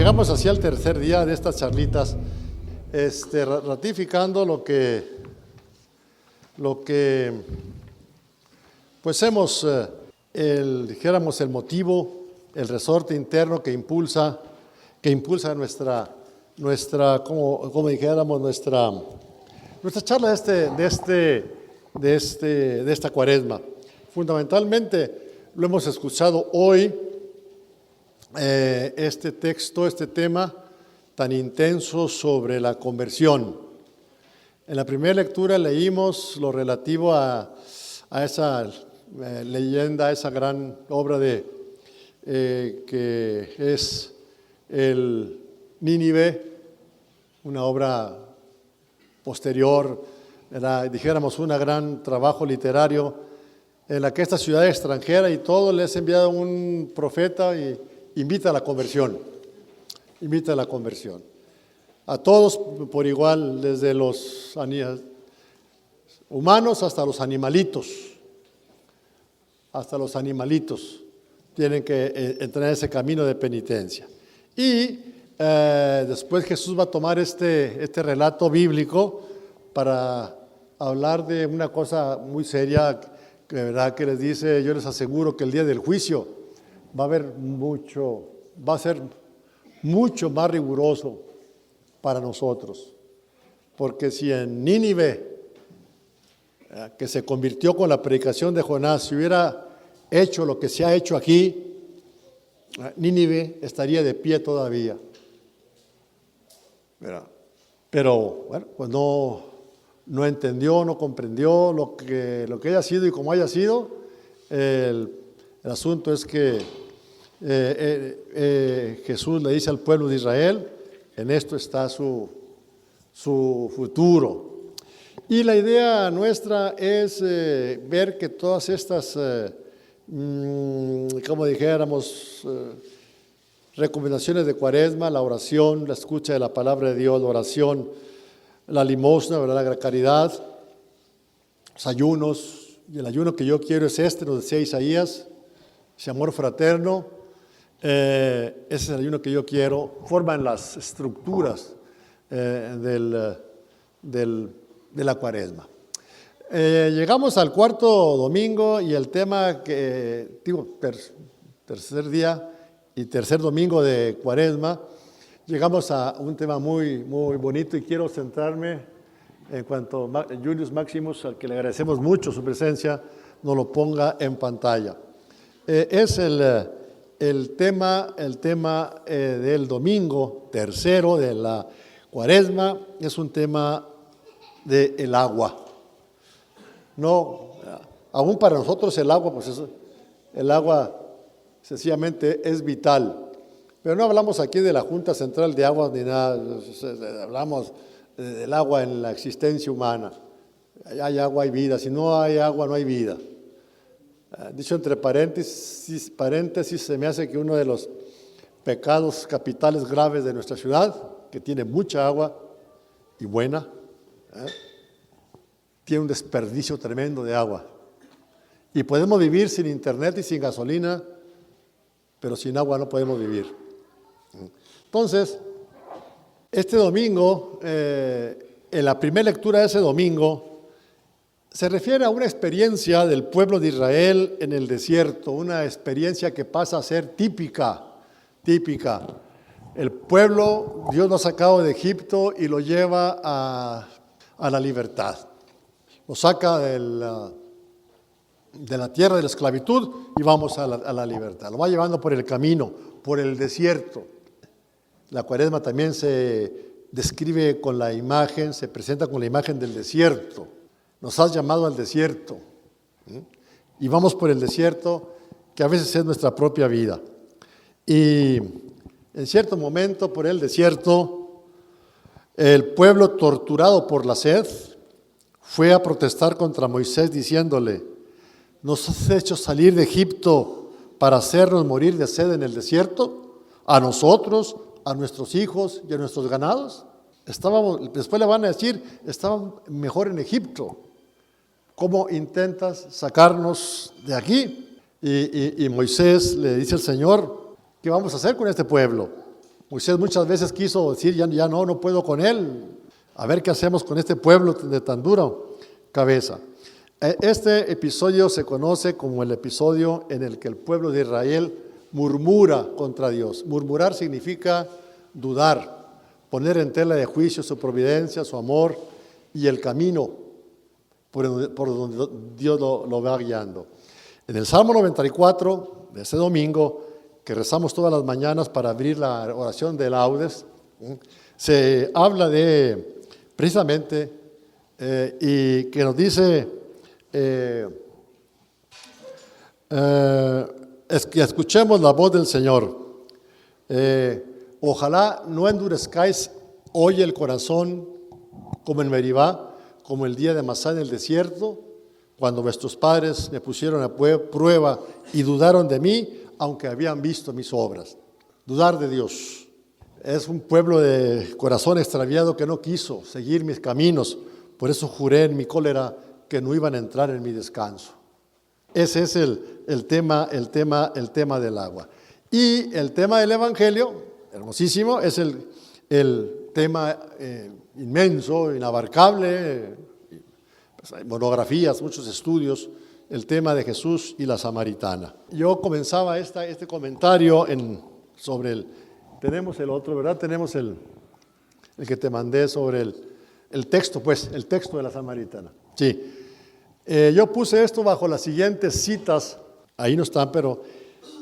llegamos hacia el tercer día de estas charlitas, ratificando lo que pues hemos, dijéramos, el motivo, el resorte interno que impulsa nuestra charla de esta cuaresma. Fundamentalmente lo hemos escuchado hoy, este texto, este tema tan intenso sobre la conversión. En la primera lectura leímos lo relativo a esa leyenda, a esa gran obra que es el Nínive, una obra posterior, dijéramos un gran trabajo literario en la que esta ciudad extranjera y todo le es enviado un profeta y invita a la conversión. Invita a la conversión. A todos por igual, desde los humanos hasta los animalitos. Hasta los animalitos tienen que entrar en ese camino de penitencia. Y después Jesús va a tomar este relato bíblico para hablar de una cosa muy seria, que les dice: yo les aseguro que el día del juicio va a ser mucho más riguroso para nosotros. Porque si en Nínive, que se convirtió con la predicación de Jonás, si hubiera hecho lo que se ha hecho aquí, Nínive estaría de pie todavía. Pero bueno, pues no entendió, no comprendió lo que haya sido y como haya sido. El asunto es que Jesús le dice al pueblo de Israel: en esto está su futuro. Y la idea nuestra es ver que todas estas, como dijéramos, recomendaciones de Cuaresma, la oración, la escucha de la palabra de Dios, la oración, la limosna, ¿verdad?, la caridad, los ayunos, y el ayuno que yo quiero es nos decía Isaías, ese amor fraterno. Ese es el ayuno que yo quiero, forman las estructuras de la Cuaresma. Llegamos al cuarto domingo y el tema tercer día y tercer domingo de Cuaresma, llegamos a un tema muy, muy bonito y quiero centrarme en cuanto Julius Maximus, al que le agradecemos mucho su presencia, nos lo ponga en pantalla. Es el tema del domingo tercero de la Cuaresma, es un tema del agua. No, aún para nosotros el agua, el agua sencillamente es vital. Pero no hablamos aquí de la Junta Central de Aguas ni nada, hablamos del agua en la existencia humana. Hay agua, hay vida. Si no hay agua, no hay vida. Dicho entre paréntesis, se me hace que uno de los pecados capitales graves de nuestra ciudad, que tiene mucha agua y buena, tiene un desperdicio tremendo de agua. Y podemos vivir sin internet y sin gasolina, pero sin agua no podemos vivir. Entonces, este domingo, en la primera lectura de ese domingo, se refiere a una experiencia del pueblo de Israel en el desierto, una experiencia que pasa a ser típica. El pueblo, Dios lo ha sacado de Egipto y lo lleva a la libertad. Lo saca de la tierra de la esclavitud y vamos a la libertad. Lo va llevando por el camino, por el desierto. La Cuaresma también se describe con la imagen, se presenta con la imagen del desierto. Nos has llamado al desierto. Y vamos por el desierto, que a veces es nuestra propia vida. Y en cierto momento, por el desierto, el pueblo, torturado por la sed, fue a protestar contra Moisés diciéndole: ¿nos has hecho salir de Egipto para hacernos morir de sed en el desierto? ¿A nosotros, a nuestros hijos y a nuestros ganados? Después le van a decir: estaban mejor en Egipto. ¿Cómo intentas sacarnos de aquí? Y Moisés le dice al Señor: ¿qué vamos a hacer con este pueblo? Moisés muchas veces quiso decir, ya no puedo con él. A ver qué hacemos con este pueblo de tan dura cabeza. Este episodio se conoce como el episodio en el que el pueblo de Israel murmura contra Dios. Murmurar significa dudar, poner en tela de juicio su providencia, su amor y el camino por donde Dios lo va guiando. En el Salmo 94 de ese domingo, que rezamos todas las mañanas para abrir la oración de laudes, se habla de, precisamente, y que nos dice, es que escuchemos la voz del Señor. Ojalá no endurezcáis hoy el corazón como en Meribá, como el día de Masá en el desierto, cuando vuestros padres me pusieron a prueba y dudaron de mí, aunque habían visto mis obras. Dudar de Dios. Es un pueblo de corazón extraviado que no quiso seguir mis caminos. Por eso juré en mi cólera que no iban a entrar en mi descanso. Ese es el tema del agua. Y el tema del Evangelio, hermosísimo, es el tema inmenso, inabarcable. Pues hay monografías, muchos estudios, el tema de Jesús y la samaritana. Yo comenzaba este comentario sobre tenemos el otro, ¿verdad? Tenemos el que te mandé sobre el texto, pues, el texto de la samaritana. Sí. Yo puse esto bajo las siguientes citas, ahí no están, pero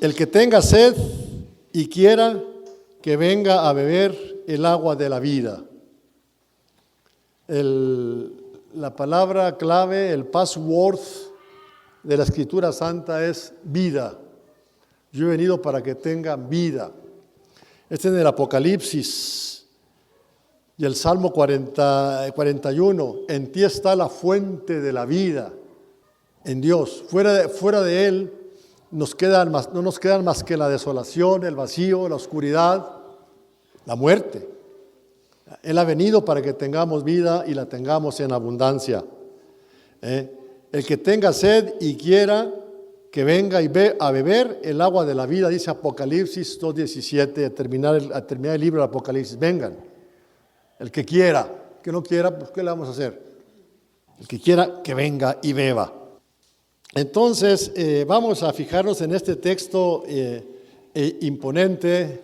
el que tenga sed y quiera que venga a beber el agua de la vida. La palabra clave, el password de la Escritura Santa es vida. Yo he venido para que tengan vida. Este es en el Apocalipsis y el Salmo 41. En ti está la fuente de la vida, en Dios. Fuera de Él no nos quedan más que la desolación, el vacío, la oscuridad, la muerte. Él ha venido para que tengamos vida y la tengamos en abundancia. El que tenga sed y quiera que venga a beber el agua de la vida, dice Apocalipsis 2:17, a terminar el libro de Apocalipsis. Vengan. El que quiera, que no quiera, pues ¿qué le vamos a hacer? El que quiera que venga y beba. Entonces, vamos a fijarnos en este texto imponente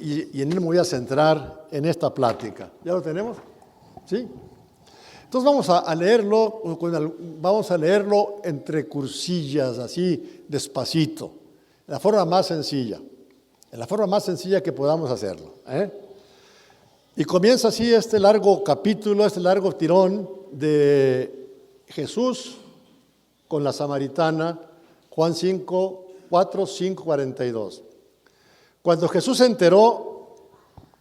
y en él me voy a centrar en esta plática. ¿Ya lo tenemos? ¿Sí? Entonces vamos a leerlo entre cursillas, así despacito, de la forma más sencilla, que podamos hacerlo. Y comienza así este largo capítulo, este largo tirón de Jesús con la samaritana, Juan 4, 5, 42. Cuando Jesús se enteró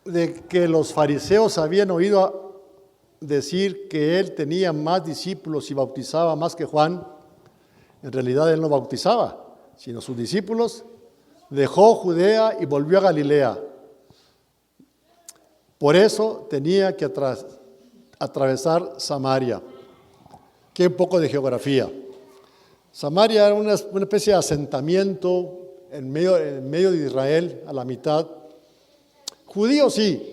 de que los fariseos habían oído decir que él tenía más discípulos y bautizaba más que Juan, en realidad él no bautizaba, sino sus discípulos, dejó Judea y volvió a Galilea. Por eso tenía que atravesar Samaria. Aquí un poco de geografía. Samaria era una especie de asentamiento en medio de Israel, a la mitad. Judío sí,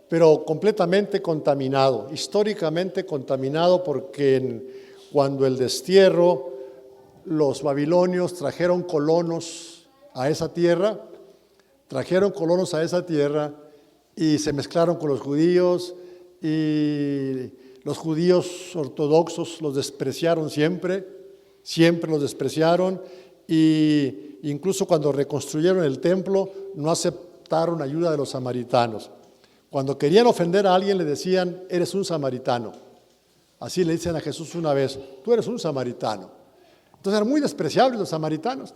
pero completamente contaminado, históricamente contaminado, porque cuando el destierro, los babilonios trajeron colonos a esa tierra y se mezclaron con los judíos, y los judíos ortodoxos los despreciaron siempre los despreciaron, y incluso cuando reconstruyeron el templo no aceptaron ayuda de los samaritanos. Cuando querían ofender a alguien le decían, eres un samaritano. Así le dicen a Jesús una vez, tú eres un samaritano. Entonces eran muy despreciables los samaritanos.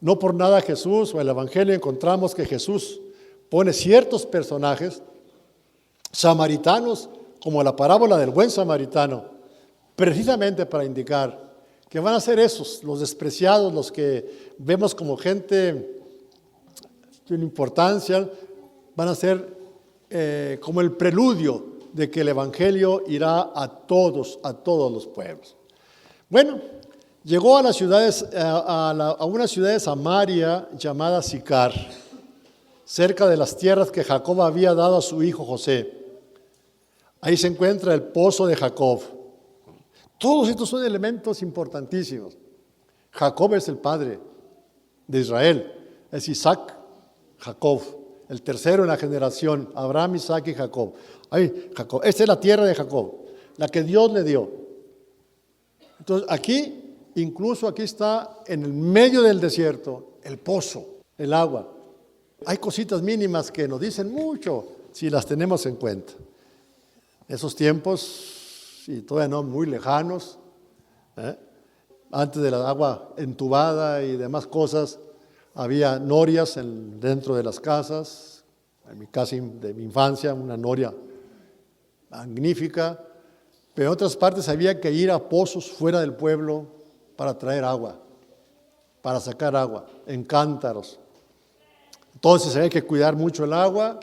No por nada Jesús o el Evangelio encontramos que Jesús pone ciertos personajes samaritanos, como la parábola del buen samaritano, precisamente para indicar que van a ser esos, los despreciados, los que vemos como gente sin importancia, van a ser como el preludio de que el Evangelio irá a todos los pueblos. Bueno, llegó a una ciudad de Samaria llamada Sicar. cerca de las tierras que Jacob había dado a su hijo José. Ahí se encuentra el pozo de Jacob. Todos estos son elementos importantísimos. Jacob es el padre de Israel, es Isaac, Jacob, el tercero en la generación, Abraham, Isaac y Jacob. Ahí, Jacob. Esta es la tierra de Jacob, la que Dios le dio. Entonces aquí, incluso aquí está en el medio del desierto, el pozo, el agua. Hay cositas mínimas que nos dicen mucho si las tenemos en cuenta. Esos tiempos, y todavía no muy lejanos, antes de la agua entubada y demás cosas, había norias dentro de las casas. En mi casa de mi infancia, una noria magnífica, pero en otras partes había que ir a pozos fuera del pueblo para traer agua, para sacar agua, en cántaros. Entonces había que cuidar mucho el agua.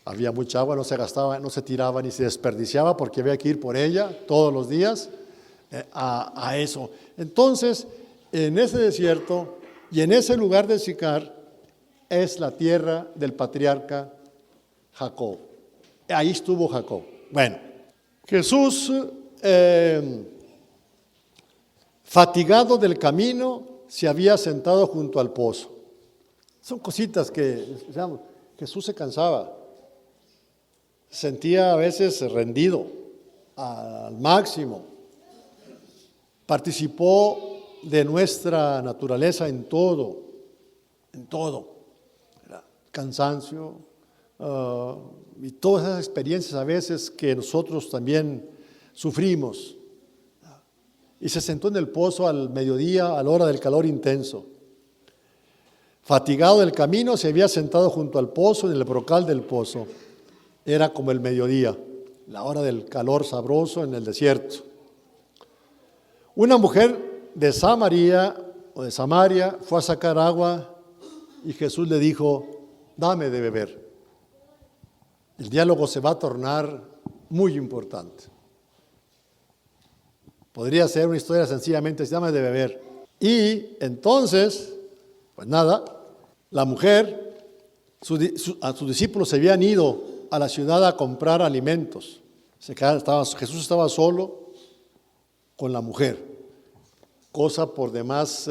Había mucha agua, no se gastaba, no se tiraba ni se desperdiciaba porque había que ir por ella todos los días a eso. Entonces, en ese desierto y en ese lugar de Sicar es la tierra del patriarca Jacob. Ahí estuvo Jacob. Bueno, Jesús, fatigado del camino, se había sentado junto al pozo. Son cositas que, digamos, Jesús se cansaba. Sentía a veces rendido al máximo. Participó de nuestra naturaleza en todo. Cansancio y todas esas experiencias a veces que nosotros también sufrimos. Y se sentó en el pozo al mediodía, a la hora del calor intenso. Fatigado del camino, se había sentado junto al pozo, en el brocal del pozo. Era como el mediodía, la hora del calor sabroso en el desierto. Una mujer de Samaria fue a sacar agua y Jesús le dijo, dame de beber. El diálogo se va a tornar muy importante. Podría ser una historia sencillamente, dame de beber. Y entonces, pues nada, la mujer, a sus discípulos se habían ido a la ciudad a comprar alimentos. Jesús estaba solo con la mujer, cosa por demás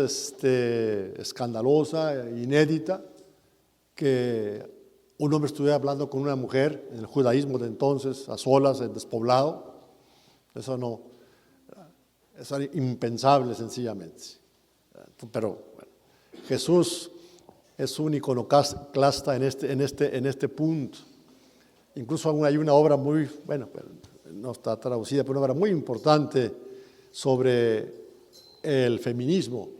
escandalosa, inédita, que un hombre estuviera hablando con una mujer en el judaísmo de entonces, a solas, en despoblado. Eso era impensable sencillamente. Pero bueno, Jesús es un iconoclasta en este punto. Incluso hay una obra muy, no está traducida, pero una obra muy importante sobre el feminismo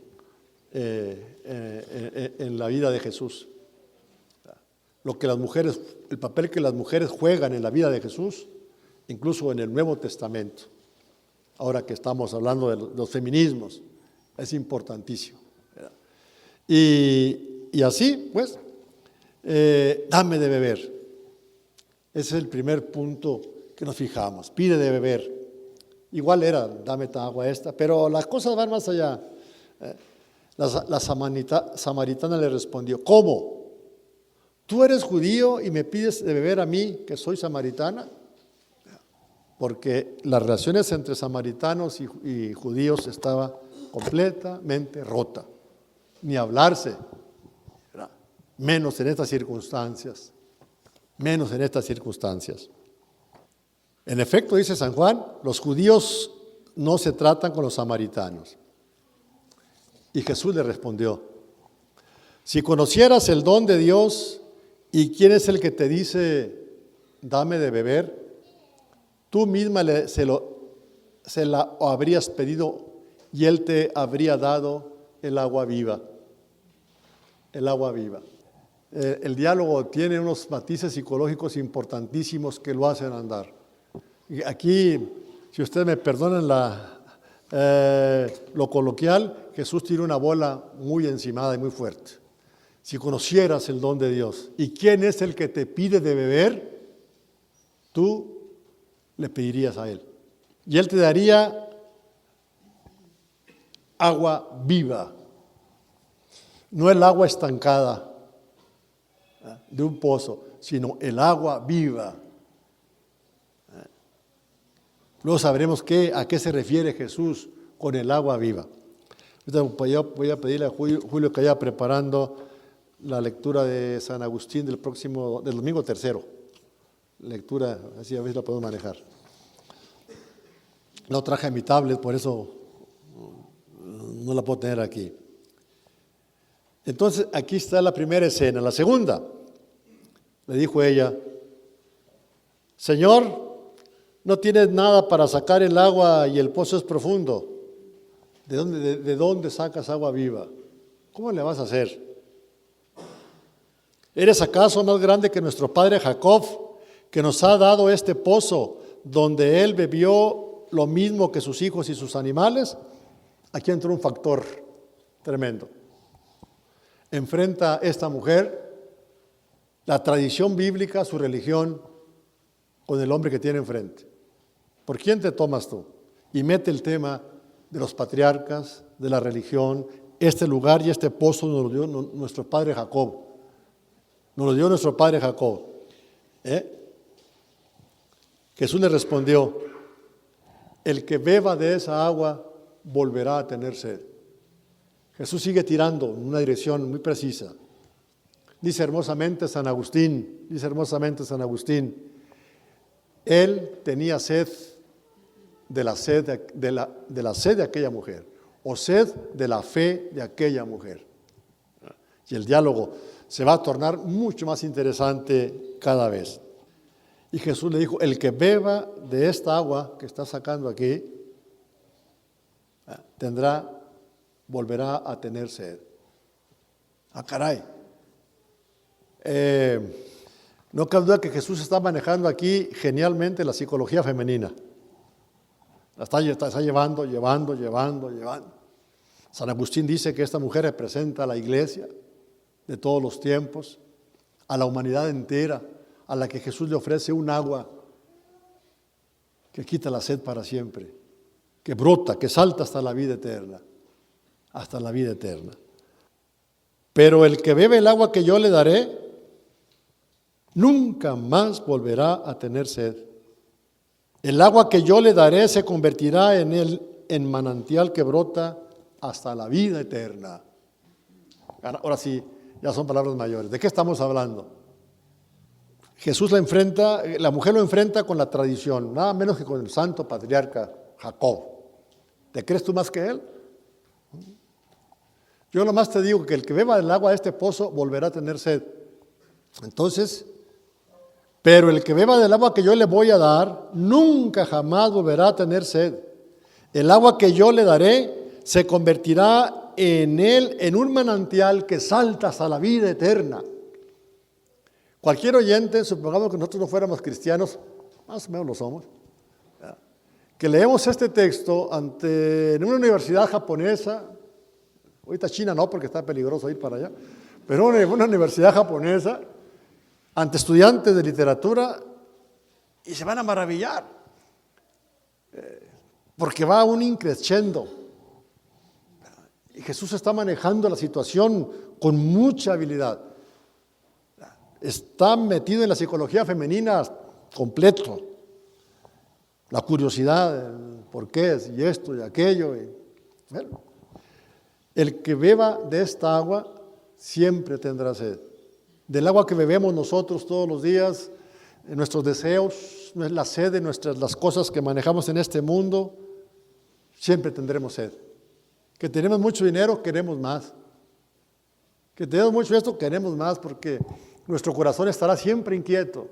en la vida de Jesús. El papel que las mujeres juegan en la vida de Jesús, incluso en el Nuevo Testamento. Ahora que estamos hablando de los feminismos, es importantísimo. Y así, pues, dame de beber. Ese es el primer punto que nos fijamos. Pide de beber. Igual era, dame agua esta, pero las cosas van más allá. La samaritana le respondió, ¿cómo? ¿Tú eres judío y me pides de beber a mí, que soy samaritana? Porque las relaciones entre samaritanos y judíos estaba completamente rota. Ni hablarse, menos en estas circunstancias. En efecto, dice San Juan, los judíos no se tratan con los samaritanos. Y Jesús le respondió, si conocieras el don de Dios y quién es el que te dice, dame de beber, tú misma se la habrías pedido y Él te habría dado el agua viva. El agua viva. El diálogo tiene unos matices psicológicos importantísimos que lo hacen andar. Y aquí, si ustedes me perdonan lo coloquial, Jesús tiene una bola muy encimada y muy fuerte. Si conocieras el don de Dios y quién es el que te pide de beber, tú le pedirías a Él. Y Él te daría agua viva, no el agua estancada. de un pozo, sino el agua viva. Luego sabremos a qué se refiere Jesús con el agua viva. Voy a pedirle a Julio que vaya preparando la lectura de San Agustín del domingo tercero. Lectura, así a veces la puedo manejar. No traje mi tablet, por eso no la puedo tener aquí. Entonces, aquí está la primera escena. La segunda, le dijo ella: Señor, no tienes nada para sacar el agua y el pozo es profundo. ¿De dónde sacas agua viva? ¿Cómo le vas a hacer? ¿Eres acaso más grande que nuestro padre Jacob, que nos ha dado este pozo, donde él bebió lo mismo que sus hijos y sus animales? Aquí entró un factor tremendo. Enfrenta esta mujer la tradición bíblica, su religión, con el hombre que tiene enfrente. ¿Por quién te tomas tú? Y mete el tema de los patriarcas, de la religión. Este lugar y este pozo nos lo dio nuestro padre Jacob. Nos lo dio nuestro padre Jacob. Jesús le respondió: el que beba de esa agua volverá a tener sed. Jesús sigue tirando en una dirección muy precisa. Dice hermosamente San Agustín, él tenía sed de la sed de aquella mujer, o sed de la fe de aquella mujer. Y el diálogo se va a tornar mucho más interesante cada vez. Y Jesús le dijo: el que beba de esta agua que está sacando aquí, volverá a tener sed. Ah, caray. No cabe duda que Jesús está manejando aquí genialmente la psicología femenina. La está llevando. San Agustín dice que esta mujer representa a la iglesia de todos los tiempos, a la humanidad entera, a la que Jesús le ofrece un agua que quita la sed para siempre, que brota, que salta hasta la vida eterna, Pero el que bebe el agua que yo le daré, nunca más volverá a tener sed. El agua que yo le daré se convertirá en manantial que brota hasta la vida eterna. Ahora sí, ya son palabras mayores. ¿De qué estamos hablando? La mujer lo enfrenta con la tradición, nada menos que con el santo patriarca Jacob. ¿Te crees tú más que él? Yo nomás te digo que el que beba del agua de este pozo volverá a tener sed. Entonces, pero el que beba del agua que yo le voy a dar, nunca jamás volverá a tener sed. El agua que yo le daré se convertirá en él en un manantial que salta hasta la vida eterna. Cualquier oyente, supongamos que nosotros no fuéramos cristianos, más o menos lo somos, que leemos este texto en una universidad japonesa, ahorita China no, porque está peligroso ir para allá, pero una universidad japonesa, ante estudiantes de literatura, y se van a maravillar, porque va un increscendo. Y Jesús está manejando la situación con mucha habilidad. Está metido en la psicología femenina completo. La curiosidad, el por qué, y esto y aquello. Bueno, el que beba de esta agua siempre tendrá sed. Del agua que bebemos nosotros todos los días, en nuestros deseos, la sed de las cosas que manejamos en este mundo, siempre tendremos sed. Que tenemos mucho dinero, queremos más. Que tenemos mucho esto, queremos más, porque nuestro corazón estará siempre inquieto.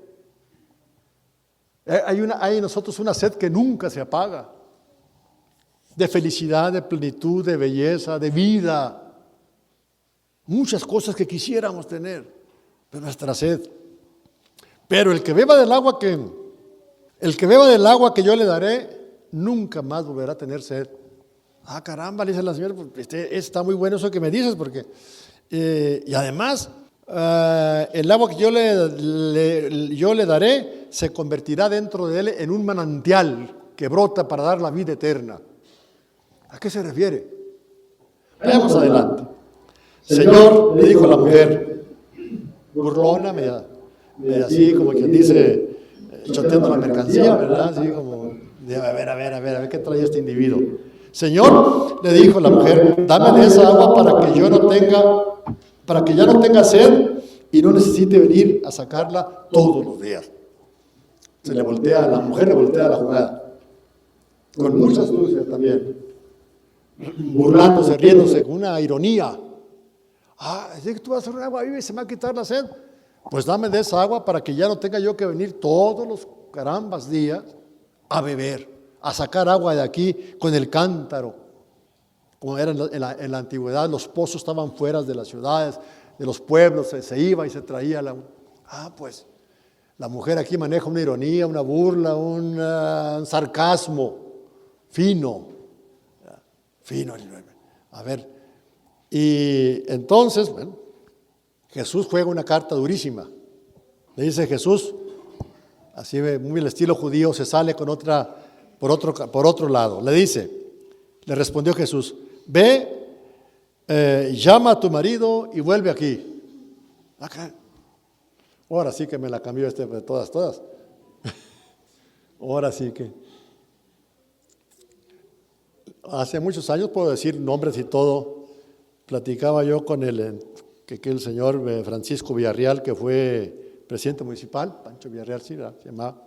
Hay en nosotros una sed que nunca se apaga, de felicidad, de plenitud, de belleza, de vida. Muchas cosas que quisiéramos tener, pero nuestra sed. Pero el que beba del agua que yo le daré, nunca más volverá a tener sed. Ah, caramba, le dice la señora, está muy bueno eso que me dices, porque y además el agua que yo le daré se convertirá dentro de él en un manantial que brota para dar la vida eterna. ¿A qué se refiere? Vayamos adelante. Señor, le dijo la mujer, burlona, media así, como quien dice, choteando la mercancía, ¿verdad? Así como, a ver, ¿qué trae este individuo? Señor, le dijo la mujer, dame de esa agua para que ya no tenga sed y no necesite venir a sacarla todos los días. La mujer le voltea la jugada, con mucha astucia también, burlándose, riéndose, con una ironía. Es que tú vas a hacer un agua viva y se me va a quitar la sed. Pues dame de esa agua para que ya no tenga yo que venir todos los carambas días a beber, a sacar agua de aquí con el cántaro. Como era en la antigüedad, los pozos estaban fuera de las ciudades, de los pueblos, se iba y se traía la... pues la mujer aquí maneja una ironía, una burla, un sarcasmo fino. A ver, y entonces, bueno, Jesús juega una carta durísima. Le dice Jesús, así muy el estilo judío, se sale con por otro lado. Le respondió Jesús, ve, llama a tu marido y vuelve aquí. Acá. Ahora sí que me la cambió de todas. Ahora sí que. Hace muchos años, puedo decir nombres y todo, platicaba yo con el señor Francisco Villarreal, que fue presidente municipal, Pancho Villarreal, sí, se llamaba.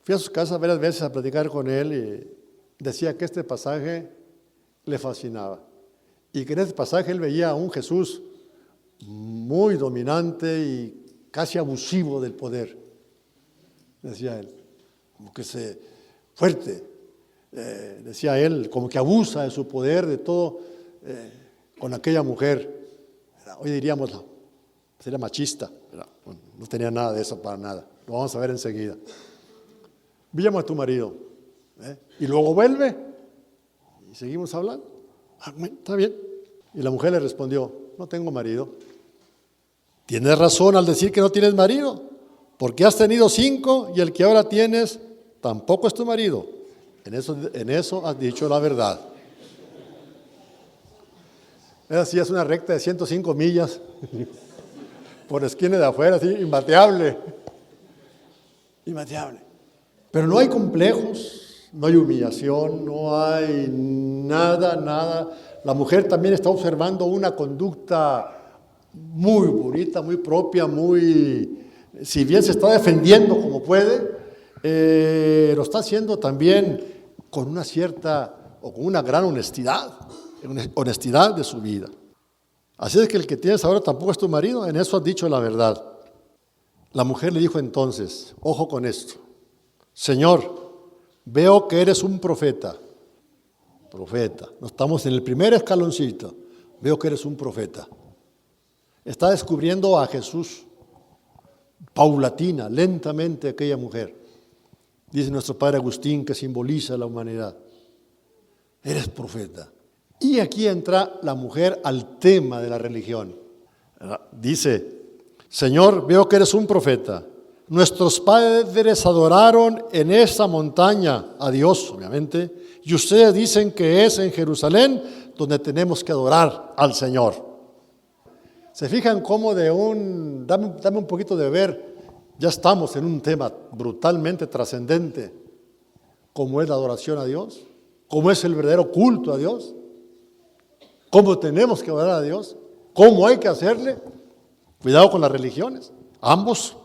Fui a su casa varias veces a platicar con él y decía que este pasaje le fascinaba y que en este pasaje él veía a un Jesús muy dominante y casi abusivo del poder, decía él, como que fuerte, decía él, como que abusa de su poder, de todo, con aquella mujer. Hoy diríamos, era machista, bueno, no tenía nada de eso para nada, lo vamos a ver enseguida. Llama a tu marido, y luego vuelve, y seguimos hablando. Bueno, está bien. Y la mujer le respondió, no tengo marido. Tienes razón al decir que no tienes marido, porque has tenido 5 y el que ahora tienes tampoco es tu marido. En eso has dicho la verdad. Así es una recta de 105 millas por esquina de afuera, así, imbateable. Pero no hay complejos, no hay humillación, no hay nada. La mujer también está observando una conducta muy bonita, muy propia, si bien se está defendiendo como puede, lo está haciendo también con una cierta o con una gran honestidad de su vida. Así es que el que tienes ahora tampoco es tu marido, en eso has dicho la verdad. La mujer le dijo entonces, ojo con esto, Señor, veo que eres un profeta, no estamos en el primer escaloncito, veo que eres un profeta. Está descubriendo a Jesús, paulatina, lentamente aquella mujer. Dice nuestro padre Agustín, que simboliza la humanidad. Eres profeta. Y aquí entra la mujer al tema de la religión. Dice, Señor, veo que eres un profeta. Nuestros padres adoraron en esa montaña a Dios, obviamente, y ustedes dicen que es en Jerusalén donde tenemos que adorar al Señor. ¿Se fijan cómo dame un poquito de ver, ya estamos en un tema brutalmente trascendente, como es la adoración a Dios, cómo es el verdadero culto a Dios, cómo tenemos que adorar a Dios, cómo hay que hacerle? Cuidado con las religiones, ambos,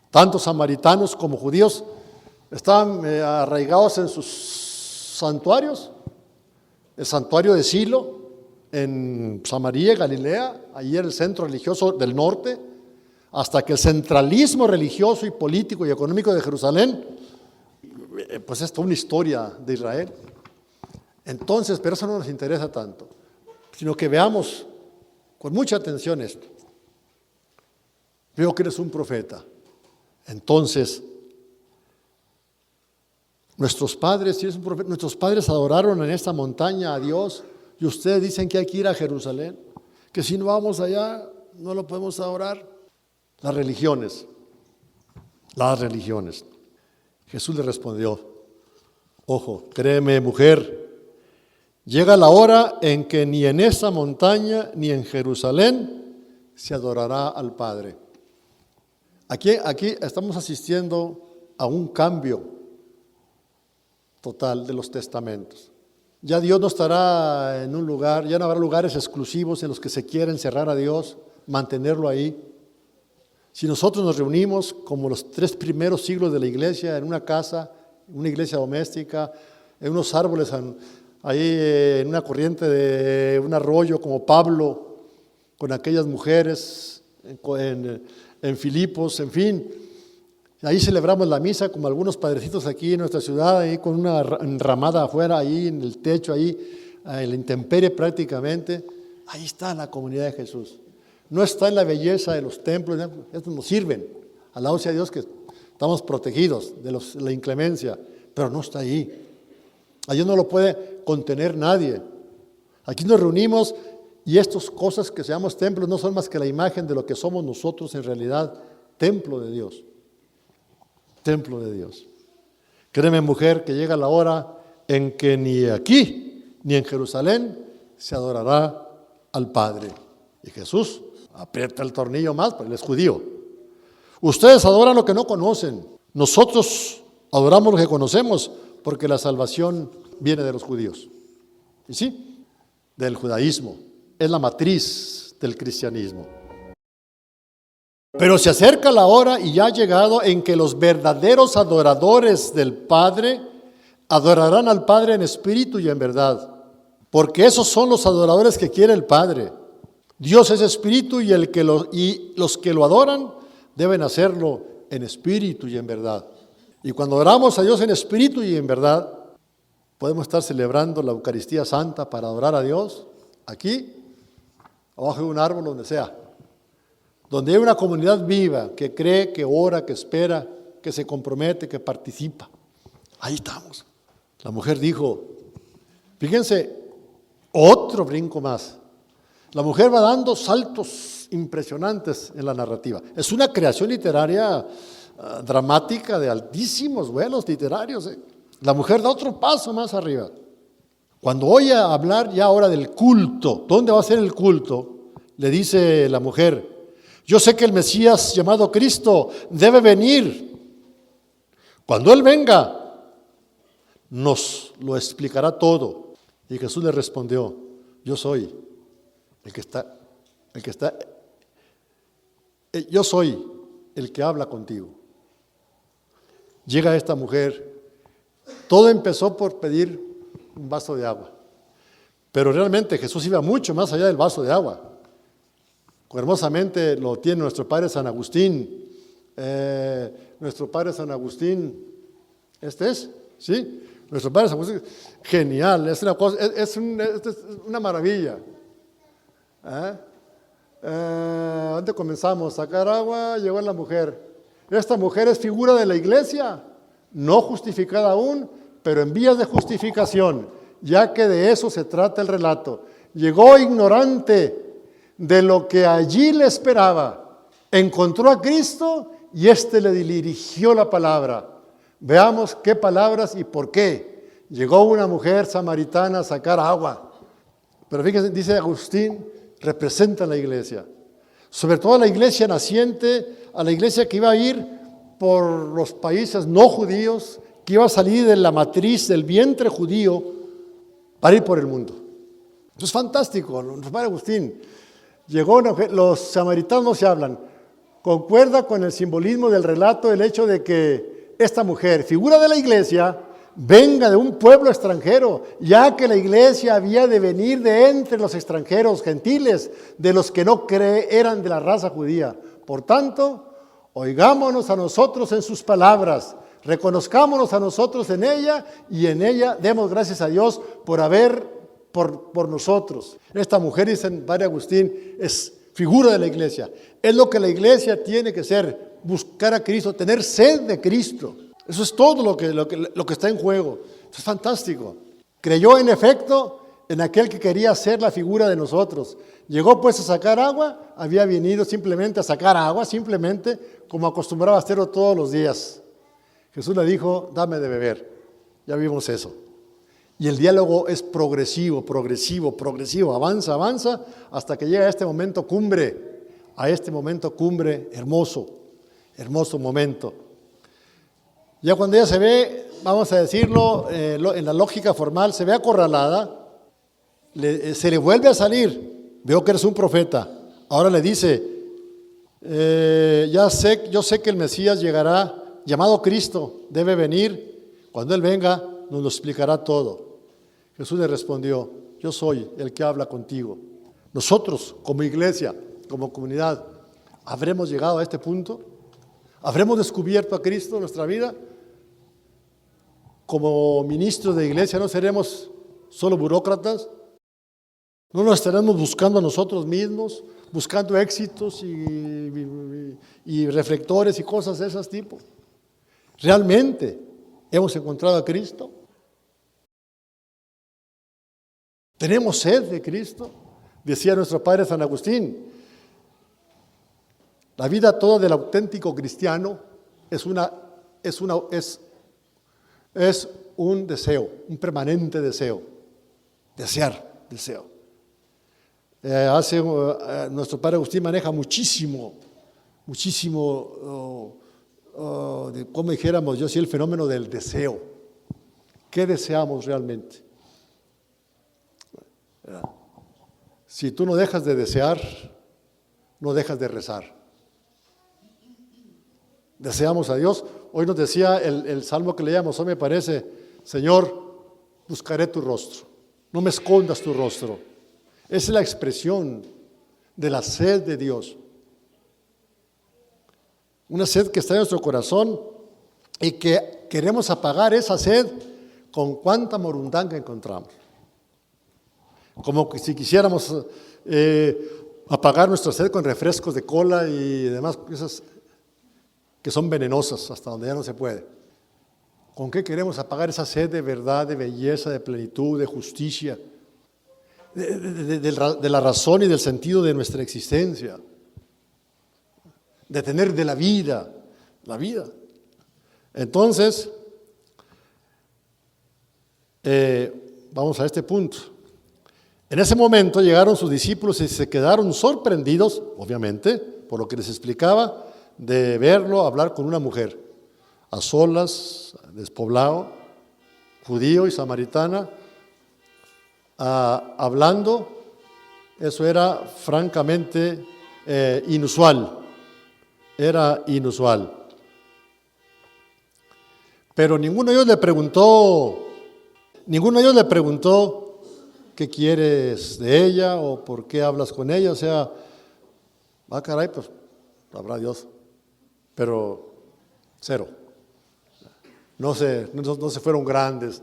tanto samaritanos como judíos, estaban arraigados en sus santuarios, el santuario de Silo, en Samaria, Galilea, allí en el centro religioso del norte, hasta que el centralismo religioso y político y económico de Jerusalén, pues es toda una historia de Israel. Entonces, pero eso no nos interesa tanto, sino que veamos con mucha atención esto. Veo que eres un profeta. Entonces, nuestros padres adoraron en esta montaña a Dios y ustedes dicen que hay que ir a Jerusalén, que si no vamos allá no lo podemos adorar. Las religiones. Jesús le respondió, ojo, créeme mujer, llega la hora en que ni en esa montaña ni en Jerusalén se adorará al Padre. Aquí estamos asistiendo a un cambio total de los testamentos. Ya Dios no estará en un lugar, ya no habrá lugares exclusivos en los que se quiera encerrar a Dios, mantenerlo ahí. Si nosotros nos reunimos como los 3 primeros siglos de la iglesia, en una casa, en una iglesia doméstica, en unos árboles, ahí en una corriente de un arroyo como Pablo, con aquellas mujeres en Filipos, en fin. Ahí celebramos la misa como algunos padrecitos aquí en nuestra ciudad, ahí con una enramada afuera, ahí en el techo, ahí en la intemperie prácticamente. Ahí está la comunidad de Jesús. No está en la belleza de los templos, estos nos sirven. Alabado sea Dios que estamos protegidos de la inclemencia, pero no está ahí. Allí no lo puede contener nadie. Aquí nos reunimos y estas cosas que se llaman templos no son más que la imagen de lo que somos nosotros en realidad, templo de Dios. Templo de Dios. Créeme, mujer, que llega la hora en que ni aquí ni en Jerusalén se adorará al Padre. Y Jesús aprieta el tornillo más, porque él es judío. Ustedes adoran lo que no conocen. Nosotros adoramos lo que conocemos, porque la salvación viene de los judíos. ¿Y sí? Del judaísmo. Es la matriz del cristianismo. Pero se acerca la hora y ya ha llegado en que los verdaderos adoradores del Padre adorarán al Padre en espíritu y en verdad. Porque esos son los adoradores que quiere el Padre. Dios es espíritu y los que lo adoran deben hacerlo en espíritu y en verdad. Y cuando oramos a Dios en espíritu y en verdad, podemos estar celebrando la Eucaristía Santa para adorar a Dios aquí, abajo de un árbol, donde sea. Donde hay una comunidad viva que cree, que ora, que espera, que se compromete, que participa. Ahí estamos. La mujer dijo, fíjense, otro brinco más. La mujer va dando saltos impresionantes en la narrativa. Es una creación literaria dramática de altísimos vuelos literarios. La mujer da otro paso más arriba. Cuando oye hablar ya ahora del culto, ¿dónde va a ser el culto? Le dice la mujer, yo sé que el Mesías llamado Cristo debe venir. Cuando Él venga, nos lo explicará todo. Y Jesús le respondió, yo soy yo soy el que habla contigo. Llega esta mujer, todo empezó por pedir un vaso de agua, pero realmente Jesús iba mucho más allá del vaso de agua. Hermosamente lo tiene nuestro Padre San Agustín. Nuestro Padre San Agustín, ¿este es? ¿Sí? Nuestro Padre San Agustín, genial, es una cosa, es una maravilla. ¿Dónde comenzamos? Sacar agua, llegó la mujer. Esta mujer es figura de la iglesia, no justificada aún, pero en vías de justificación, ya que de eso se trata el relato. Llegó ignorante de lo que allí le esperaba, encontró a Cristo y éste le dirigió la palabra. Veamos qué palabras y por qué. Llegó una mujer samaritana a sacar agua, pero fíjense, dice Agustín, representa a la iglesia, sobre todo a la iglesia naciente, a la iglesia que iba a ir por los países no judíos, que iba a salir de la matriz del vientre judío para ir por el mundo. Eso es fantástico. Nuestro Padre Agustín llegó, los samaritanos no se hablan, concuerda con el simbolismo del relato el hecho de que esta mujer, figura de la iglesia, venga de un pueblo extranjero, ya que la iglesia había de venir de entre los extranjeros gentiles, de los que no eran de la raza judía. Por tanto, oigámonos a nosotros en sus palabras, reconozcámonos a nosotros en ella y en ella demos gracias a Dios por nosotros. Esta mujer, dice Padre Agustín, es figura de la iglesia. Es lo que la iglesia tiene que ser, buscar a Cristo, tener sed de Cristo. Eso es todo lo que está en juego. Eso es fantástico. Creyó en efecto en aquel que quería ser la figura de nosotros. Llegó pues a sacar agua, había venido simplemente a sacar agua, simplemente como acostumbraba a hacerlo todos los días. Jesús le dijo, dame de beber. Ya vimos eso. Y el diálogo es progresivo, avanza, hasta que llega a este momento cumbre. a este momento cumbre hermoso, hermoso momento. Ya cuando ella se ve, vamos a decirlo, en la lógica formal, se ve acorralada, se le vuelve a salir, veo que eres un profeta. Ahora le dice, yo sé que el Mesías llegará, llamado Cristo, debe venir. Cuando Él venga, nos lo explicará todo. Jesús le respondió, yo soy el que habla contigo. Nosotros, como iglesia, como comunidad, ¿habremos llegado a este punto? ¿Habremos descubierto a Cristo en nuestra vida? Como ministros de iglesia, ¿no seremos solo burócratas? ¿No nos estaremos buscando a nosotros mismos, buscando éxitos y reflectores y cosas de ese tipo? ¿Realmente hemos encontrado a Cristo? ¿Tenemos sed de Cristo? Decía nuestro padre San Agustín, la vida toda del auténtico cristiano es un deseo, un permanente deseo, deseo. Nuestro padre Agustín maneja muchísimo, como dijéramos, yo sí, el fenómeno del deseo. ¿Qué deseamos realmente? Si tú no dejas de desear, no dejas de rezar. Deseamos a Dios. Hoy nos decía el salmo que leíamos, hoy me parece, Señor, buscaré tu rostro, no me escondas tu rostro. Esa es la expresión de la sed de Dios. Una sed que está en nuestro corazón y que queremos apagar esa sed con cuánta morundanga encontramos. Como que si quisiéramos apagar nuestra sed con refrescos de cola y demás cosas que son venenosas hasta donde ya no se puede. ¿Con qué queremos apagar esa sed de verdad, de belleza, de plenitud, de justicia, de la razón y del sentido de nuestra existencia? De tener de la vida. Entonces, vamos a este punto. En ese momento llegaron sus discípulos y se quedaron sorprendidos, obviamente, por lo que les explicaba, de verlo hablar con una mujer, a solas, despoblado, judío y samaritana, hablando. Eso era francamente inusual, Pero ninguno de ellos le preguntó qué quieres de ella o por qué hablas con ella. O sea, caray, pues habrá Dios, pero cero. No se fueron grandes.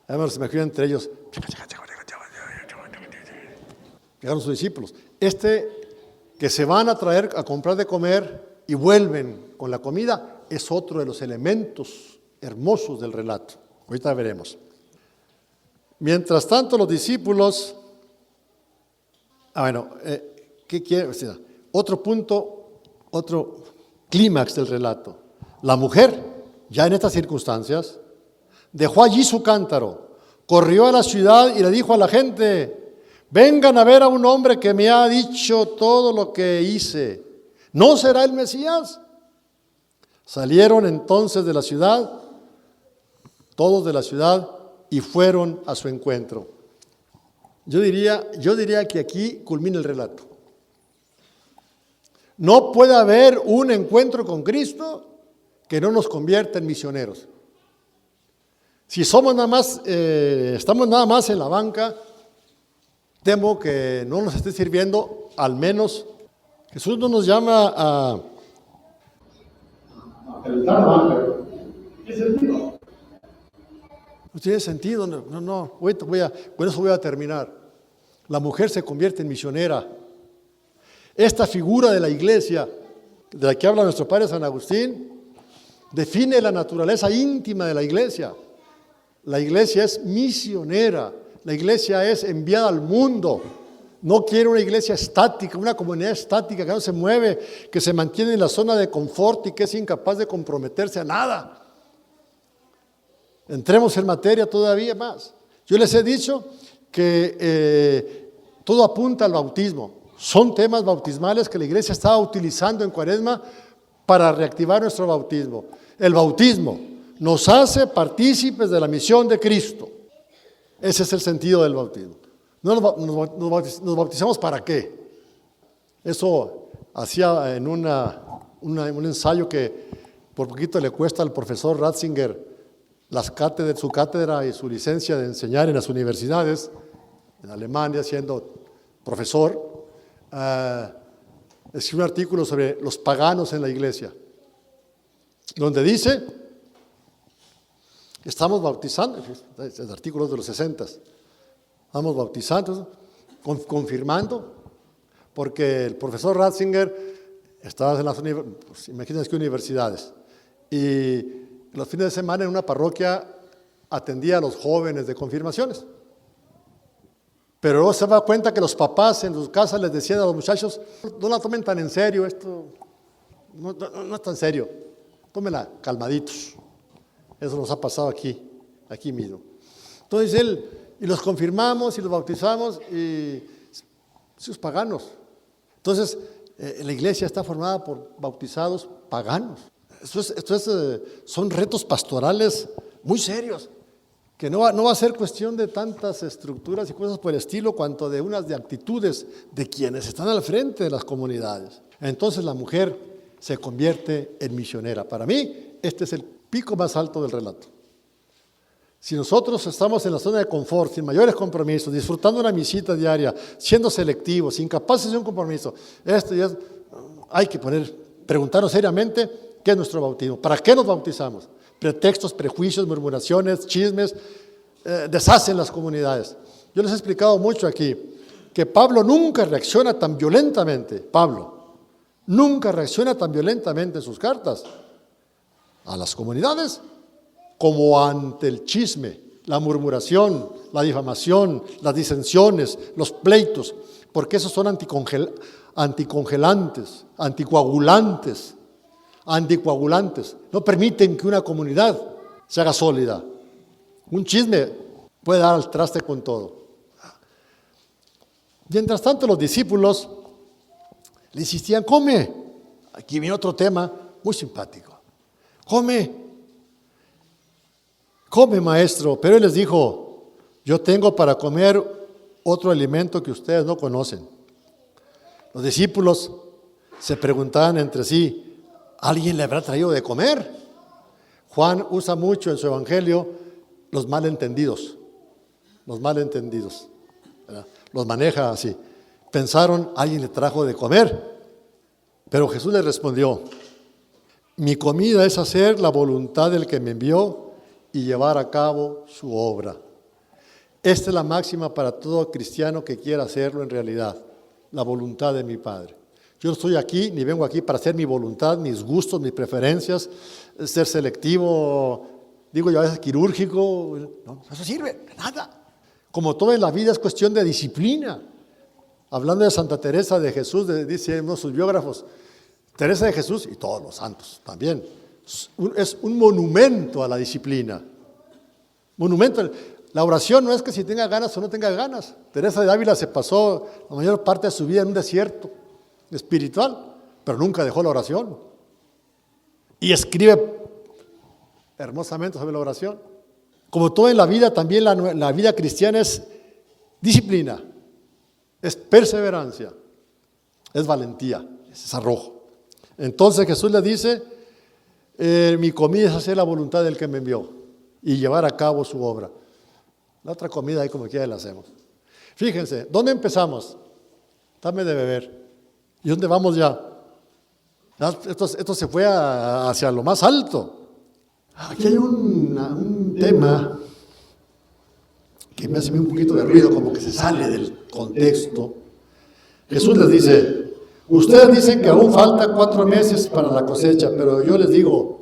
Además, se me imagino entre ellos. Llegaron sus discípulos. Que se van a traer a comprar de comer y vuelven con la comida es otro de los elementos hermosos del relato. Ahorita veremos. Mientras tanto, los discípulos, ¿qué quiere decir? Otro punto, otro clímax del relato. La mujer, ya en estas circunstancias, dejó allí su cántaro, corrió a la ciudad y le dijo a la gente: vengan a ver a un hombre que me ha dicho todo lo que hice. ¿No será el Mesías? Salieron entonces de la ciudad, todos de la ciudad, y fueron a su encuentro. Yo diría que aquí culmina el relato. No puede haber un encuentro con Cristo que no nos convierta en misioneros. Si estamos nada más en la banca, temo que no nos esté sirviendo. Al menos Jesús no nos llama a estar en la banca. ¿Qué sentido? No tiene sentido. No. Con eso voy a terminar. La mujer se convierte en misionera. Esta figura de la iglesia, de la que habla nuestro padre San Agustín, define la naturaleza íntima de la iglesia. La iglesia es misionera. La iglesia es enviada al mundo. No quiere una iglesia estática, una comunidad estática que no se mueve, que se mantiene en la zona de confort y que es incapaz de comprometerse a nada. Entremos en materia todavía más. Yo les he dicho que todo apunta al bautismo. Son temas bautismales que la iglesia estaba utilizando en Cuaresma para reactivar nuestro bautismo. El bautismo nos hace partícipes de la misión de Cristo. Ese es el sentido del bautismo. No nos bautizamos ¿para qué? Eso hacía en un ensayo que por poquito le cuesta al profesor Ratzinger su cátedra y su licencia de enseñar en las universidades, en Alemania, siendo profesor. Escribió un artículo sobre los paganos en la iglesia, donde dice que estamos bautizando, el artículo es de los 60, estamos bautizando, confirmando, porque el profesor Ratzinger estaba en las imagínense qué universidades, y los fines de semana en una parroquia atendía a los jóvenes de confirmaciones. Pero luego se da cuenta que los papás en sus casas les decían a los muchachos, no la tomen tan en serio, esto no es tan serio, tómenla calmaditos. Eso nos ha pasado aquí mismo. Entonces y los confirmamos y los bautizamos y sus paganos. Entonces la iglesia está formada por bautizados paganos. Son retos pastorales muy serios, que no va a ser cuestión de tantas estructuras y cosas por el estilo, cuanto de unas de actitudes de quienes están al frente de las comunidades. Entonces la mujer se convierte en misionera. Para mí, este es el pico más alto del relato. Si nosotros estamos en la zona de confort, sin mayores compromisos, disfrutando una misita diaria, siendo selectivos, incapaces de un compromiso, hay que preguntarnos seriamente qué es nuestro bautismo, para qué nos bautizamos. Pretextos, prejuicios, murmuraciones, chismes, deshacen las comunidades. Yo les he explicado mucho aquí que Pablo nunca reacciona tan violentamente, en sus cartas a las comunidades como ante el chisme, la murmuración, la difamación, las disensiones, los pleitos, porque esos son anticongelantes, anticoagulantes, no permiten que una comunidad se haga sólida. Un chisme puede dar al traste con todo. Mientras tanto, los discípulos le insistían, come. Aquí viene otro tema muy simpático. Come, maestro. Pero él les dijo, yo tengo para comer otro alimento que ustedes no conocen. Los discípulos se preguntaban entre sí, ¿alguien le habrá traído de comer? Juan usa mucho en su evangelio los malentendidos, ¿verdad? Los maneja así. Pensaron, alguien le trajo de comer, pero Jesús les respondió, mi comida es hacer la voluntad del que me envió y llevar a cabo su obra. Esta es la máxima para todo cristiano que quiera hacerlo en realidad, la voluntad de mi Padre. Yo no estoy aquí, ni vengo aquí para hacer mi voluntad, mis gustos, mis preferencias, ser selectivo, digo yo a veces quirúrgico, no, eso sirve, nada. Como todo en la vida es cuestión de disciplina. Hablando de Santa Teresa de Jesús, dice uno de sus biógrafos, Teresa de Jesús y todos los santos también, es un monumento a la disciplina. Monumento. La oración no es que si tenga ganas o no tenga ganas. Teresa de Ávila se pasó la mayor parte de su vida en un desierto espiritual, pero nunca dejó la oración. Y escribe hermosamente sobre la oración. Como todo en la vida, también la vida cristiana es disciplina, es perseverancia, es valentía, es arrojo. Entonces Jesús le dice, mi comida es hacer la voluntad del que me envió y llevar a cabo su obra. La otra comida ahí como quiera la hacemos. Fíjense, ¿dónde empezamos? Dame de beber. ¿Y dónde vamos ya? Esto se fue hacia lo más alto. Aquí hay un tema que me hace un poquito de ruido, como que se sale del contexto. Jesús les dice, ustedes dicen que aún falta 4 meses para la cosecha, pero yo les digo,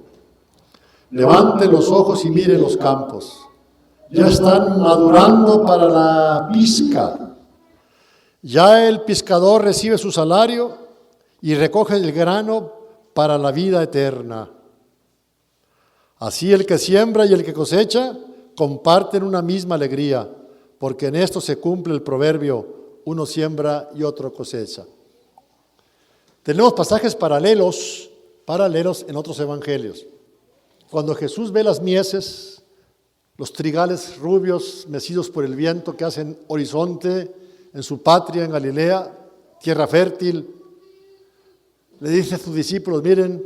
levanten los ojos y miren los campos. Ya están madurando para la pizca. Ya el pescador recibe su salario y recoge el grano para la vida eterna. Así el que siembra y el que cosecha comparten una misma alegría, porque en esto se cumple el proverbio, uno siembra y otro cosecha. Tenemos pasajes paralelos en otros evangelios. Cuando Jesús ve las mieses, los trigales rubios mecidos por el viento que hacen horizonte en su patria, en Galilea, tierra fértil, le dice a sus discípulos, miren,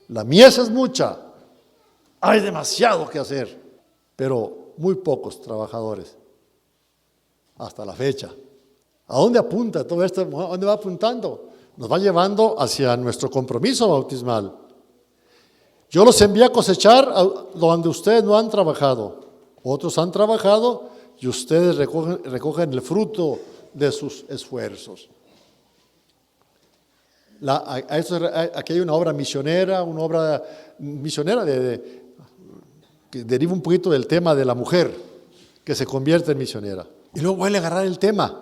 la mies es mucha, hay demasiado que hacer, pero muy pocos trabajadores hasta la fecha. ¿A dónde apunta todo esto? ¿A dónde va apuntando? Nos va llevando hacia nuestro compromiso bautismal. Yo los envié a cosechar donde ustedes no han trabajado. Otros han trabajado y ustedes recogen el fruto de sus esfuerzos. Aquí hay una obra misionera que deriva un poquito del tema de la mujer que se convierte en misionera. Y luego vuelve a agarrar el tema.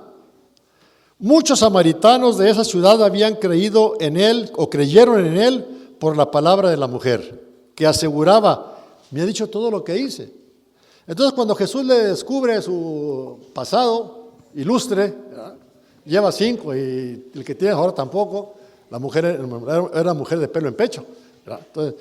Muchos samaritanos de esa ciudad habían creído en él o creyeron en él por la palabra de la mujer, que aseguraba, me ha dicho todo lo que hice. Entonces cuando Jesús le descubre su pasado ilustre, ¿verdad? Lleva 5 y el que tiene ahora tampoco, la mujer era mujer de pelo en pecho, ¿verdad? Entonces,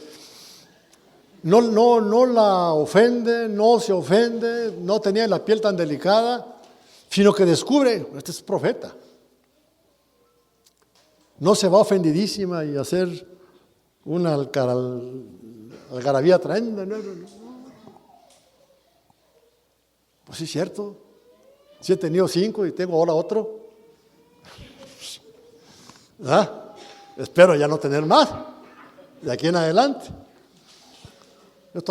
no la ofende, no se ofende, no tenía la piel tan delicada, sino que descubre, este es profeta. No se va ofendidísima y hacer una algarabía tremenda. No. Pues sí, es cierto. Sí he tenido 5 y tengo ahora otro. ¿Ah? Espero ya no tener más de aquí en adelante. Yo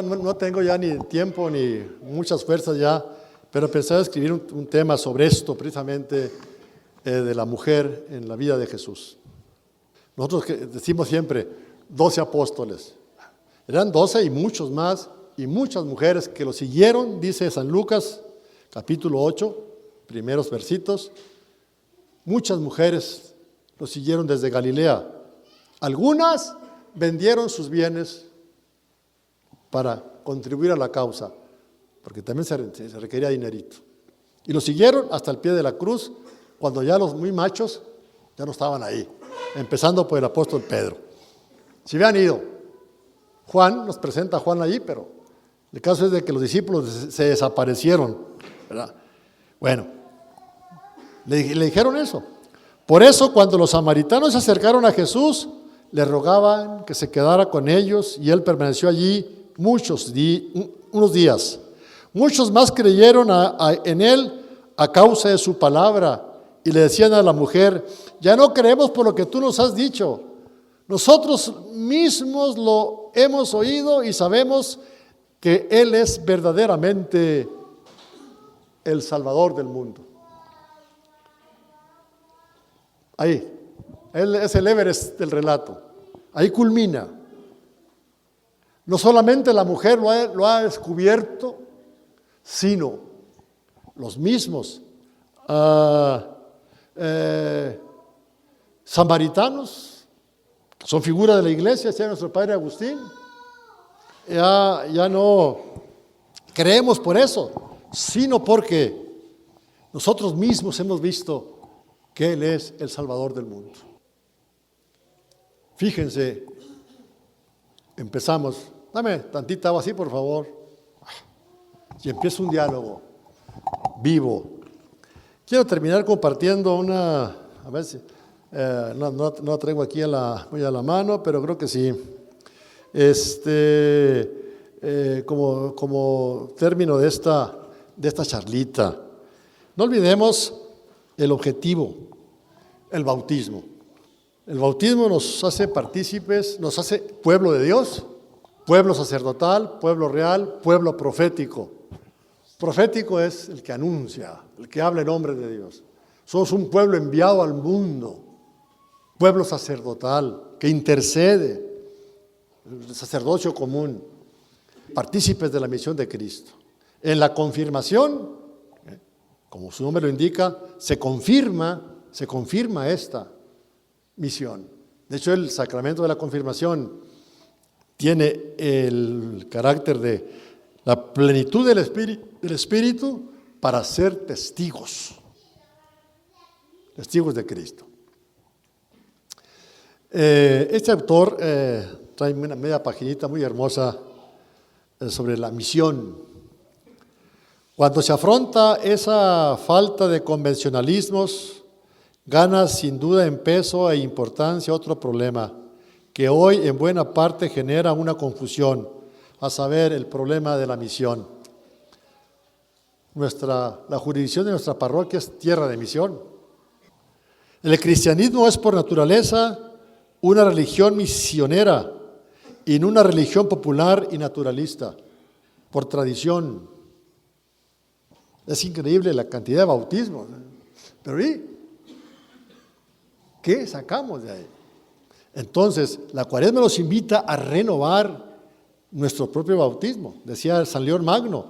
no tengo ya ni tiempo ni muchas fuerzas ya, pero pensaba escribir un tema sobre esto precisamente de la mujer en la vida de Jesús. Nosotros decimos siempre 12 apóstoles, eran 12 y muchos más y muchas mujeres que lo siguieron, dice San Lucas capítulo 8, primeros versitos, muchas mujeres lo siguieron desde Galilea. Algunas vendieron sus bienes para contribuir a la causa, porque también se requería dinerito. Y lo siguieron hasta el pie de la cruz, cuando ya los muy machos ya no estaban ahí, empezando por el apóstol Pedro. Se habían ido. Juan, nos presenta a Juan allí, pero el caso es de que los discípulos se desaparecieron, ¿verdad? Bueno, le dijeron eso. Por eso, cuando los samaritanos se acercaron a Jesús, le rogaban que se quedara con ellos y él permaneció allí unos días. Muchos más creyeron en él a causa de su palabra y le decían a la mujer, ya no creemos por lo que tú nos has dicho. Nosotros mismos lo hemos oído y sabemos que él es verdaderamente el Salvador del mundo. Ahí, él es el Everest del relato. Ahí culmina. No solamente la mujer lo ha descubierto, sino los mismos samaritanos, que son figuras de la iglesia, decía nuestro padre Agustín, ya no creemos por eso, sino porque nosotros mismos hemos visto que Él es el Salvador del mundo. Fíjense, empezamos, dame tantita agua así por favor, y empieza un diálogo vivo. Quiero terminar compartiendo a ver si, no la traigo aquí muy a la mano, pero creo que sí. Como término de esta charlita, no olvidemos el objetivo, el bautismo. El bautismo nos hace partícipes, nos hace pueblo de Dios, pueblo sacerdotal, pueblo real, pueblo profético. Profético es el que anuncia, el que habla en nombre de Dios. Somos un pueblo enviado al mundo, pueblo sacerdotal, que intercede, el sacerdocio común, partícipes de la misión de Cristo. En la confirmación, como su nombre lo indica, se confirma esta misión. De hecho, el sacramento de la confirmación tiene el carácter de la plenitud del Espíritu para ser testigos. testigos de Cristo. Este autor trae una media paginita muy hermosa sobre la misión. Cuando se afronta esa falta de convencionalismos, gana sin duda en peso e importancia otro problema que hoy en buena parte genera una confusión, a saber, el problema de la misión. La jurisdicción de nuestra parroquia es tierra de misión. El cristianismo es por naturaleza una religión misionera y no una religión popular y naturalista, por tradición. Es increíble la cantidad de bautismos, pero ¿y qué sacamos de ahí? Entonces, la Cuaresma nos invita a renovar nuestro propio bautismo. Decía San León Magno,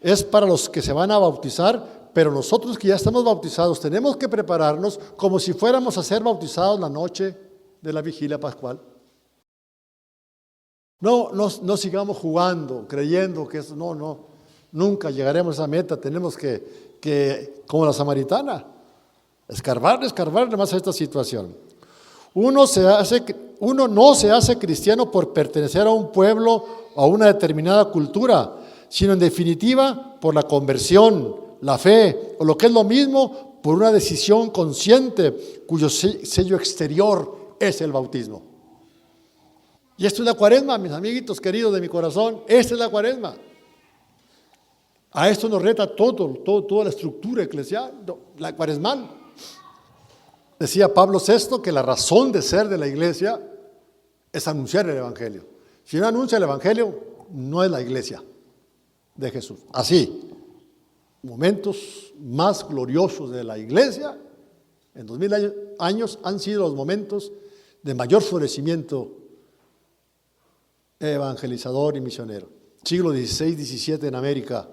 es para los que se van a bautizar, pero nosotros que ya estamos bautizados tenemos que prepararnos como si fuéramos a ser bautizados la noche de la vigilia pascual. No sigamos jugando, creyendo que eso, nunca llegaremos a esa meta. Tenemos que como la samaritana, escarbar más a esta situación. Uno no se hace cristiano por pertenecer a un pueblo o a una determinada cultura, sino en definitiva por la conversión, la fe, o lo que es lo mismo, por una decisión consciente cuyo sello exterior es el bautismo. Y esto es la Cuaresma, mis amiguitos queridos de mi corazón, esta es la Cuaresma. A esto nos reta toda la estructura eclesial, la cuaresmal. Decía Pablo VI que la razón de ser de la iglesia es anunciar el Evangelio. Si no anuncia el Evangelio, no es la iglesia de Jesús. Así, momentos más gloriosos de la iglesia en 2000 años han sido los momentos de mayor florecimiento evangelizador y misionero. Siglo XVI, XVII en América,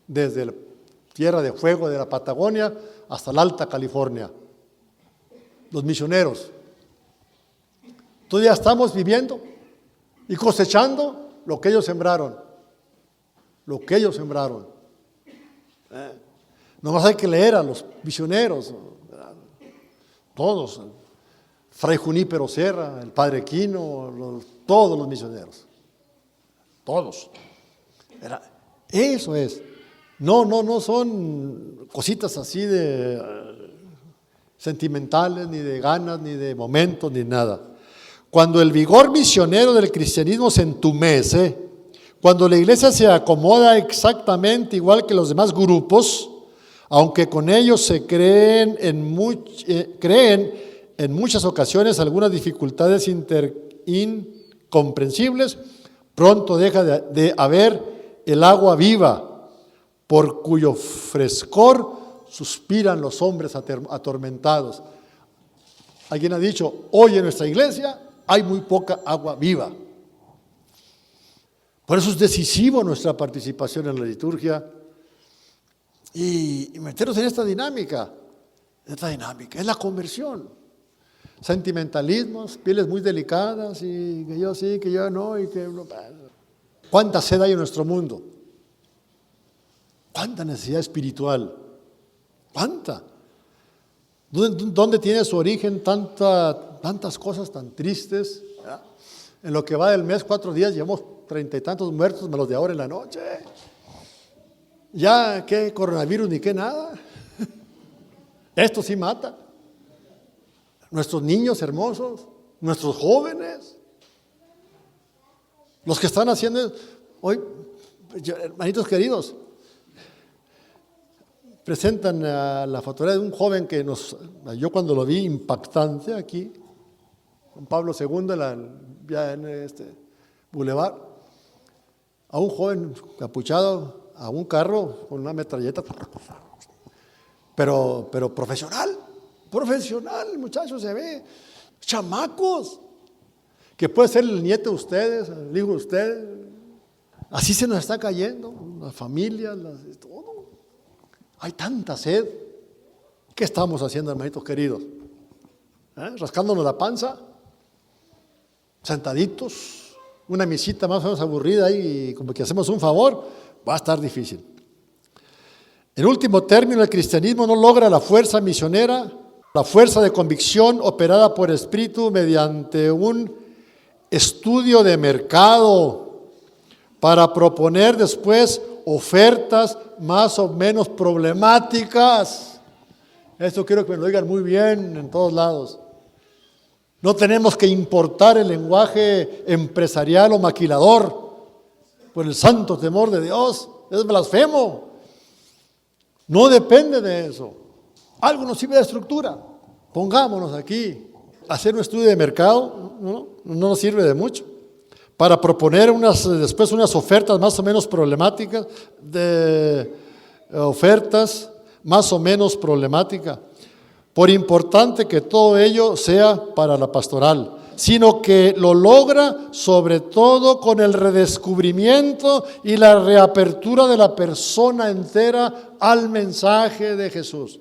desde la Tierra de Fuego de la Patagonia hasta la Alta California. Los misioneros. Entonces ya estamos viviendo y cosechando lo que ellos sembraron. Lo que ellos sembraron. Nomás hay que leer a los misioneros, todos, Fray Junípero Serra, el Padre Quino, todos los misioneros, todos. Eso es. No son cositas así de sentimentales, ni de ganas, ni de momentos, ni nada. Cuando el vigor misionero del cristianismo se entumece, cuando la iglesia se acomoda exactamente igual que los demás grupos, aunque con ellos se creen en muchas ocasiones algunas dificultades incomprensibles, pronto deja de haber el agua viva, por cuyo frescor suspiran los hombres atormentados. Alguien ha dicho, hoy en nuestra iglesia hay muy poca agua viva. Por eso es decisivo nuestra participación en la liturgia y meternos en esta dinámica. Es la conversión. Sentimentalismos, pieles muy delicadas y que yo sí, que yo no y que no. ¿Cuánta sed hay en nuestro mundo? ¿Cuánta necesidad espiritual? ¿Cuánta? ¿Dónde tiene su origen tantas cosas tan tristes? ¿Ya? En lo que va del mes, 4 días, llevamos 30 y tantos muertos, menos de ahora en la noche. Ya, ¿qué coronavirus ni qué nada? Esto sí mata. Nuestros niños hermosos, nuestros jóvenes, los que están haciendo hoy, hermanitos queridos, presentan la fotografía de un joven que yo cuando lo vi impactante aquí, Juan Pablo II, ya en este boulevard, a un joven capuchado, a un carro con una metralleta, pero profesional, el muchacho se ve, chamacos, que puede ser el nieto de ustedes, el hijo de ustedes, así se nos está cayendo, las familias, todo. Hay tanta sed. ¿Qué estamos haciendo, hermanitos queridos? ¿Rascándonos la panza? ¿Sentaditos? Una misita más o menos aburrida y como que hacemos un favor, va a estar difícil. En último término, el cristianismo no logra la fuerza misionera La fuerza de convicción operada por Espíritu mediante un estudio de mercado para proponer después ofertas más o menos problemáticas. Esto quiero que me lo digan muy bien en todos lados. No tenemos que importar el lenguaje empresarial o maquilador por el santo temor de Dios. Es blasfemo. No depende de eso. Algo nos sirve de estructura. Pongámonos aquí. Hacer un estudio de mercado no nos sirve de mucho. Para proponer después unas ofertas más o menos problemáticas, por importante que todo ello sea para la pastoral, sino que lo logra sobre todo con el redescubrimiento y la reapertura de la persona entera al mensaje de Jesús.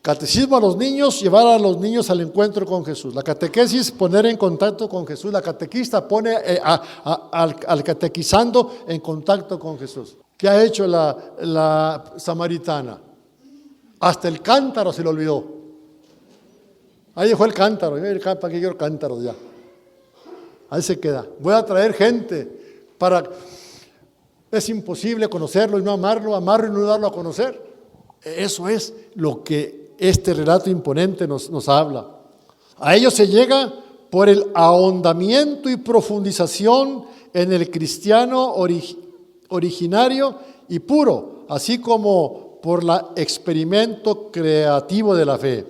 Catecismo a los niños, llevar a los niños al encuentro con Jesús. La catequesis, poner en contacto con Jesús. La catequista pone al catequizando en contacto con Jesús. ¿Qué ha hecho la samaritana? Hasta el cántaro se le olvidó. Ahí dejó el cántaro. ¿Para qué quiero cántaros ya? Ahí se queda. Voy a traer gente Es imposible conocerlo y no amarlo y no darlo a conocer. Eso es lo que este relato imponente nos habla. A ello se llega por el ahondamiento y profundización en el cristiano originario y puro, así como por el experimento creativo de la fe.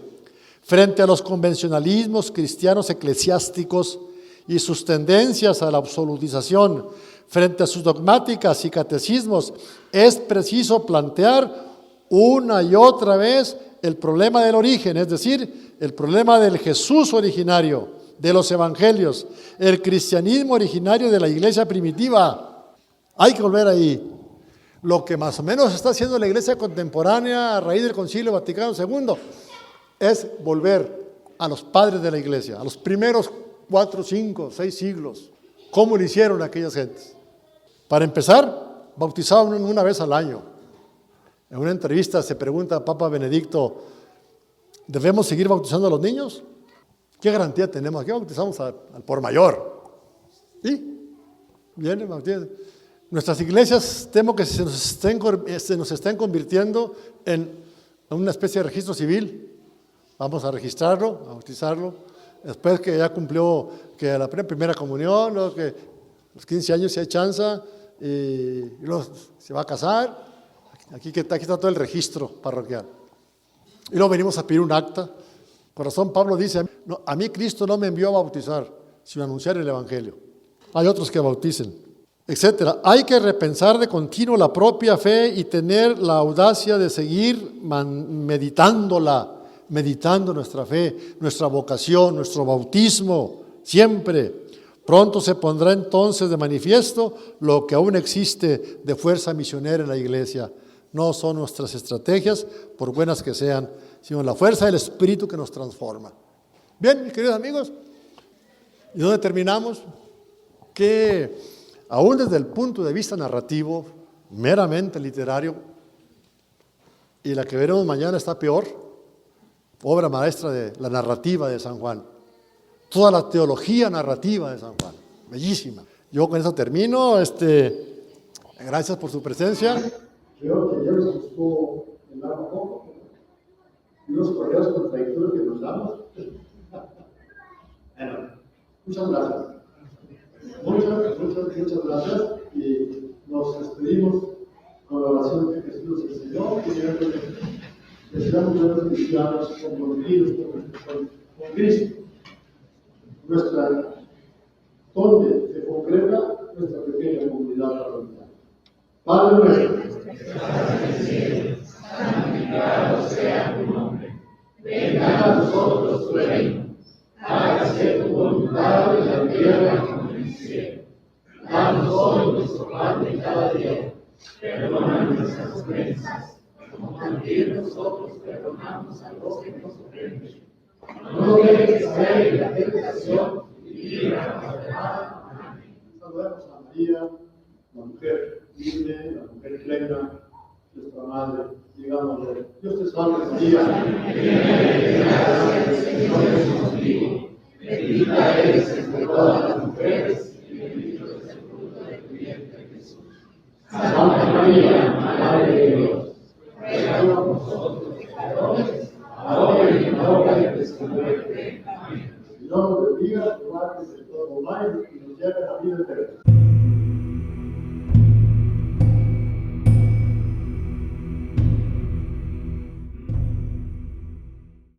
Frente a los convencionalismos cristianos eclesiásticos y sus tendencias a la absolutización, frente a sus dogmáticas y catecismos, es preciso plantear una y otra vez el problema del origen, es decir, el problema del Jesús originario, de los evangelios, el cristianismo originario de la iglesia primitiva. Hay que volver ahí. Lo que más o menos está haciendo la iglesia contemporánea a raíz del Concilio Vaticano II es volver a los padres de la iglesia, a los primeros 4, 5, 6 siglos. ¿Cómo lo hicieron aquellas gentes? Para empezar, bautizaban una vez al año. En una entrevista se pregunta a Papa Benedicto, ¿debemos seguir bautizando a los niños? ¿Qué garantía tenemos? Aquí bautizamos al por mayor. ¿Sí? Viene, bautiza. Nuestras iglesias temo que se nos estén convirtiendo en una especie de registro civil. Vamos a registrarlo, a bautizarlo. Después que ya cumplió que la primera comunión, que los 15 años si hay chance, y luego se va a casar. Aquí está todo el registro parroquial. Y luego venimos a pedir un acta. Por razón Pablo dice, no, a mí Cristo no me envió a bautizar, sino a anunciar el Evangelio. Hay otros que bauticen, etcétera. Hay que repensar de continuo la propia fe y tener la audacia de seguir meditando nuestra fe, nuestra vocación, nuestro bautismo, siempre. Pronto se pondrá entonces de manifiesto lo que aún existe de fuerza misionera en la iglesia. No son nuestras estrategias, por buenas que sean, sino la fuerza del Espíritu que nos transforma. Bien, mis queridos amigos, ¿y dónde terminamos? Que aún desde el punto de vista narrativo, meramente literario, y la que veremos mañana está peor, obra maestra de la narrativa de San Juan. Toda la teología narrativa de San Juan, bellísima. Yo con eso termino. Gracias por su presencia. Creo que ya nos gustó el agua un poco y los correos contradictorios que nos damos. Bueno, muchas gracias. Muchas gracias. Y nos despedimos con la oración que Jesús nos enseñó, que seamos buenos cristianos comprometidos con Cristo. Donde se concreta nuestra pequeña comunidad parroquial. Padre nuestro, que estás en el cielo, santificado sea tu nombre. Venga a nosotros tu reino. Hágase tu voluntad en la tierra como en el cielo. Danos hoy nuestro pan de cada día. Perdona nuestras ofensas, como también nosotros perdonamos a los que nos ofenden. No dejes caer en la tentación y líbranos del mal. Amén. Saludamos a María, la mujer libre, la mujer plena, nuestra madre. Digámosle, Dios te salve María. Bendita eres entre todas las mujeres y bendito es el fruto de tu vientre Jesús. Santa María, Madre de Dios, ruega por nosotros pecadores, ahora y en la hora de nuestra muerte. Amén. Señor nos bendiga, nos guarde de todo mal y nos lleve a la vida eterna.